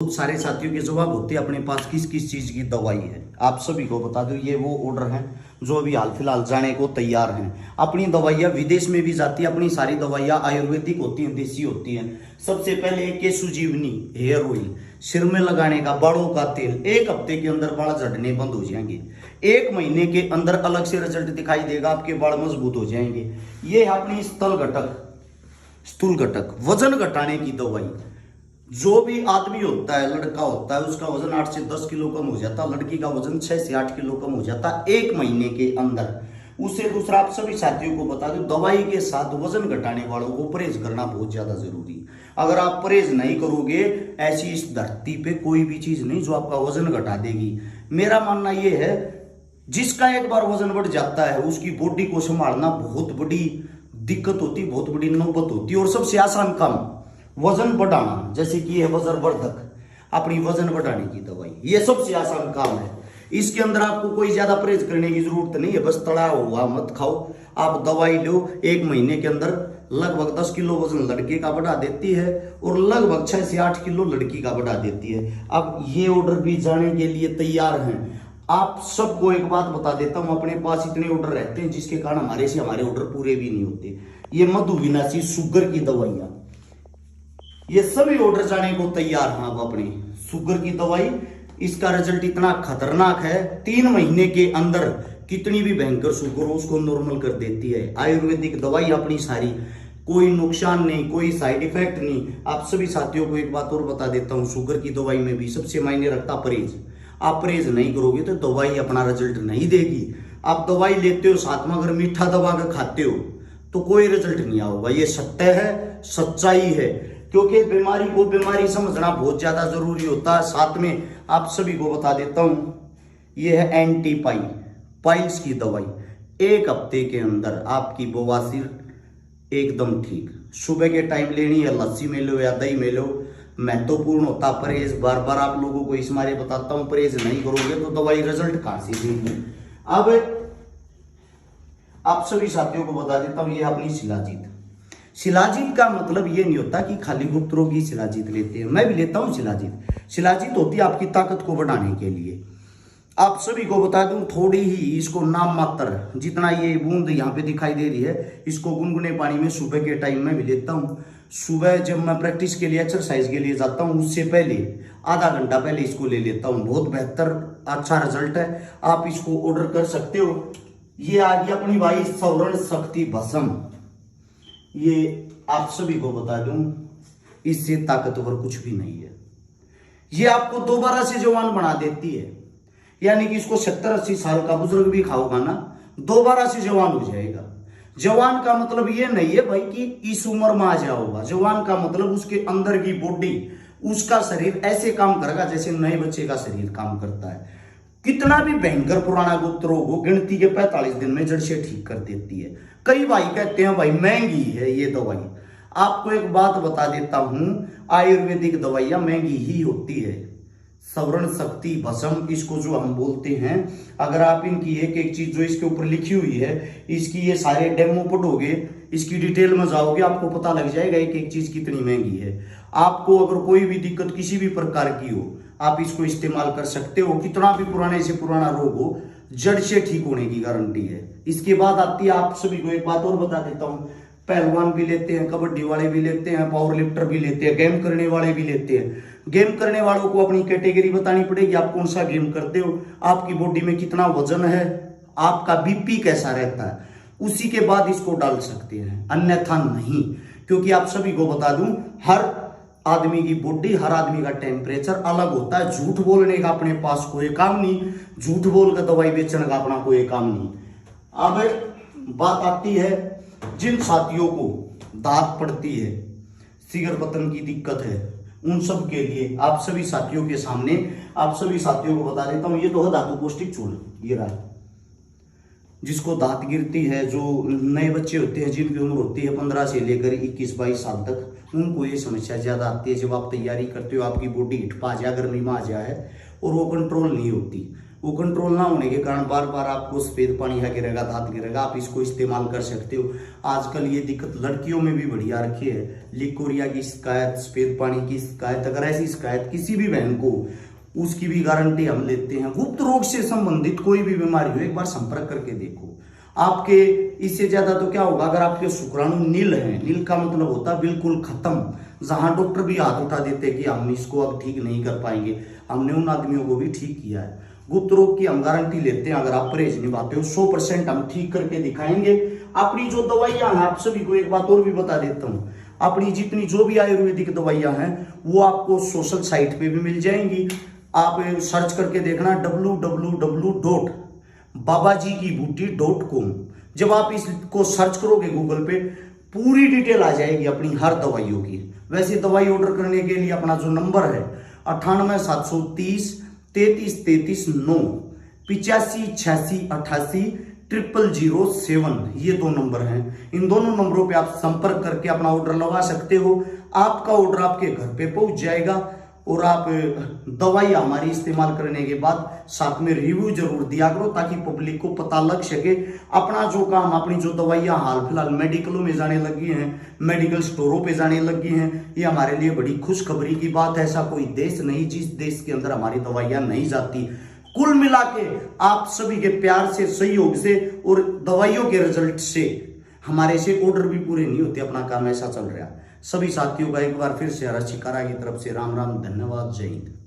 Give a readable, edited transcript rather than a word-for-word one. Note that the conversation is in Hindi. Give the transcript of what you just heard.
बहुत सारे साथियों के जवाब होते हैं अपने पास किस किस चीज की दवाई है। आप सभी को बता दो ये वो ऑर्डर हैं जो अभी हाल फिलहाल जाने को तैयार हैं। अपनी दवाइयाँ विदेश में भी जाती है, अपनी सारी दवाइयाँ आयुर्वेदिक होती हैं, देसी होती हैं। सबसे पहले के सुजीवनी हेयर ऑयल सिर में लगाने का, बालों का तेल, 1 हफ्ते के अंदर बाल झड़ने बंद हो जाएंगे। 1 महीने के अंदर अलग से रिजल्ट दिखाई देगा, आपके बाल मजबूत हो जाएंगे। ये है अपनी स्थूल घटक वजन घटाने की दवाई। जो भी आदमी होता है, लड़का होता है, उसका वजन 8 से 10 किलो कम हो जाता, लड़की का वजन 6 से 8 किलो कम हो जाता 1 महीने के अंदर। उससे दूसरा आप सभी साथियों को बता दूं, दवाई के साथ वजन घटाने वालों को परहेज करना बहुत ज्यादा जरूरी है। अगर आप परहेज नहीं करोगे, ऐसी इस धरती पे कोई भी चीज नहीं जो आपका वजन घटा देगी। मेरा मानना यह है, जिसका एक बार वजन बढ़ जाता है उसकी बॉडी को संभालना बहुत बड़ी दिक्कत होती, बहुत बड़ी नौबत होती है। और सबसे आसान काम वजन बढ़ाना, जैसे कि यह वजनवर्धक, अपनी वजन बढ़ाने की दवाई, यह सबसे आसान काम है। इसके अंदर आपको कोई ज्यादा परहेज करने की जरूरत नहीं है, बस तला हुआ मत खाओ। आप दवाई लो, 1 महीने के अंदर लगभग 10 किलो वजन लड़के का बढ़ा देती है और लगभग 6 से 8 किलो लड़की का बढ़ा देती है। अब ये ऑर्डर भी जाने के लिए तैयार हैं। आप सबको एक बात बता देता हूं, अपने पास इतने ऑर्डर रहते हैं जिसके कारण हमारे ऑर्डर पूरे भी नहीं होते। ये मधुविनाशी शुगर की दवाइयां, ये सभी ऑर्डर जाने को तैयार हैं। अब अपनी शुगर की दवाई, इसका रिजल्ट इतना खतरनाक है, 3 महीने के अंदर कितनी भी भयंकर शुगर हो उसको नॉर्मल कर देती है। आयुर्वेदिक दवाई अपनी सारी, कोई नुकसान नहीं, कोई साइड इफेक्ट नहीं। आप सभी साथियों को एक बात और बता देता हूं, शुगर की दवाई में भी सबसे मायने रखता परहेज। आप परहेज नहीं करोगे तो दवाई अपना रिजल्ट नहीं देगी। आप दवाई लेते हो, साथ में अगर मीठा दबा कर खाते हो तो कोई रिजल्ट नहीं आएगा। ये सत्य है, सच्चाई है, क्योंकि बीमारी को बीमारी समझना बहुत ज्यादा जरूरी होता है। साथ में आप सभी को बता देता हूं, यह है एंटी पाइल्स की दवाई। 1 हफ्ते के अंदर आपकी बवासीर एकदम ठीक। सुबह के टाइम लेनी है, लस्सी में लो या दही में लो। महत्वपूर्ण होता परहेज, बार बार आप लोगों को इस मारे बताता हूं, परहेज नहीं करोगे तो दवाई रिजल्ट कहां से देगी। अब आप सभी साथियों को बता देता हूं, यह अपनी शिलाजीत। शिलाजीत का मतलब ये नहीं होता कि खाली गुप्त रोगी शिलाजीत लेते हैं, मैं भी लेता हूं शिलाजीत। शिलाजीत होती है आपकी ताकत को बढ़ाने के लिए। आप सभी को बता दूं, थोड़ी ही इसको नाम मात्र, जितना ये बूंद यहाँ पे दिखाई दे रही है, इसको गुनगुने पानी में सुबह के टाइम में भी लेता हूं। सुबह जब मैं प्रैक्टिस के लिए, एक्सरसाइज के लिए जाता हूं, उससे पहले आधा घंटा पहले इसको ले लेता हूं। बहुत बेहतर अच्छा रिजल्ट है, आप इसको ऑर्डर कर सकते हो। ये आ गई अपनी भाई सौरण शक्ति भस्म। ये आप सभी को बता दूं, इससे ताकतवर कुछ भी नहीं है। ये आपको दोबारा से जवान बना देती है, यानी कि इसको 70-80 साल का बुजुर्ग भी खाओगा ना, दोबारा से जवान हो जाएगा। जवान का मतलब ये नहीं है भाई कि इस उम्र में आ जाओगा। जवान का मतलब उसके अंदर की बॉडी, उसका शरीर ऐसे काम करेगा जैसे नए बच्चे का शरीर काम करता है। कितना भी भयंकर पुराना गुप्त रोग हो, गिनती के 45 दिन में जड़ से ठीक कर देती है। कई भाई कहते हैं भाई महंगी है ये दवाई। आपको एक बात बता देता हूं, आयुर्वेदिक दवाइयां महंगी ही होती है। सवर्ण शक्ति भस्म, इसको जो हम बोलते हैं, अगर आप इनकी एक एक चीज जो इसके ऊपर लिखी हुई है, इसकी ये सारे डेमो पढ़ोगे, इसकी डिटेल में जाओगे, आपको पता लग जाएगा एक एक चीज कितनी महंगी है। आपको अगर कोई भी दिक्कत किसी भी प्रकार की हो, आप इसको इस्तेमाल कर सकते हो। कितना भी पुराने से पुराना रोग हो, जड़ से ठीक होने की गारंटी है। इसके बाद आती है, आप सभी को एक बात और बता देता हूं, पहलवान भी लेते हैं, कबड्डी वाले भी लेते हैं, पावर लिफ्टर भी लेते हैं, गेम करने वाले भी लेते हैं। गेम करने वालों को अपनी कैटेगरी बतानी पड़ेगी, आप कौन सा गेम करते हो, आपकी बॉडी में कितना वजन है, आपका बीपी कैसा रहता है, उसी के बाद इसको डाल सकते हैं, अन्यथा नहीं। क्योंकि आप सभी को बता दूं, हर आदमी की बॉडी, हर आदमी का टेम्परेचर अलग होता है। झूठ बोलने का अपने पास कोई काम नहीं, झूठ बोल कर दवाई बेचने का अपना कोई काम नहीं। अब बात आती है जिन साथियों को दांत पड़ती है, सिगर पतन की दिक्कत है, उन सब के लिए आप सभी साथियों के सामने, आप सभी साथियों को बता देता हूं, ये तो है धातु पौष्टिक चूर्ण। ये रहा, जिसको दांत गिरती है, जो नए बच्चे होते हैं जिनकी उम्र होती है 15 से लेकर 21-22 साल तक, उनको ये समस्या ज्यादा आती है। जब आप तैयारी करते हो, आपकी बॉडी हिट पा जाए, गर्मी में आ जाए और वो कंट्रोल नहीं होती, वो कंट्रोल ना होने के कारण बार बार आपको सफेद पानी है गिरेगा, दांत गिरेगा। आप इसको इस्तेमाल कर सकते हो। आजकल ये दिक्कत लड़कियों में भी बढ़ी आ रखी है, लिकोरिया की शिकायत, सफेद पानी की शिकायत। अगर ऐसी शिकायत किसी भी बहन को, उसकी भी गारंटी हम लेते हैं। गुप्त रोग से संबंधित कोई भी बीमारी हो, एक बार संपर्क करके देखो। आपके इससे ज्यादा तो क्या होगा, अगर आपके शुक्राणु नील हैं, नील का मतलब होता है बिल्कुल खत्म, जहां डॉक्टर भी हाथ उठा देते हैं कि हम इसको अब ठीक नहीं कर पाएंगे, हमने उन आदमियों को भी ठीक किया है। गुप्त रोग की हम गारंटी लेते हैं। अगर आप परहेज निभाते हो 100% हम ठीक करके दिखाएंगे। अपनी जो दवाइयां हैं, आप सभी को एक बात और भी बता देता हूं, अपनी जितनी जो भी आयुर्वेदिक दवाइयां हैं वो आपको सोशल साइट पे भी मिल जाएंगी। आप सर्च करके देखना www.babajikibooty.com। जब आप इसको सर्च करोगे गूगल पे, पूरी डिटेल आ जाएगी अपनी हर दवाइयों की। वैसे दवाई ऑर्डर करने के लिए अपना जो नंबर है 98 730 33 33 9, 85 86 88 0007, ये 2 नंबर हैं। इन दोनों नंबरों पे आप संपर्क करके अपना ऑर्डर लगा सकते हो। आपका ऑर्डर आपके घर पे पहुंच जाएगा और आप दवाई हमारी इस्तेमाल करने के बाद साथ में रिव्यू जरूर दिया करो, ताकि पब्लिक को पता लग सके। अपना जो काम, अपनी जो दवाइयां हाल फिलहाल मेडिकलों में जाने लगी हैं, मेडिकल स्टोरों पे जाने लगी हैं, ये हमारे लिए बड़ी खुशखबरी की बात है। ऐसा कोई देश नहीं जिस देश के अंदर हमारी दवाइयां नहीं जाती। कुल मिला के आप सभी के प्यार से, सहयोग से और दवाइयों के रिजल्ट से हमारे से ऑर्डर भी पूरे नहीं होते। अपना काम ऐसा चल रहा है। सभी साथियों का एक बार फिर से हरा शिकारा की तरफ से राम राम, धन्यवाद, जय हिंद।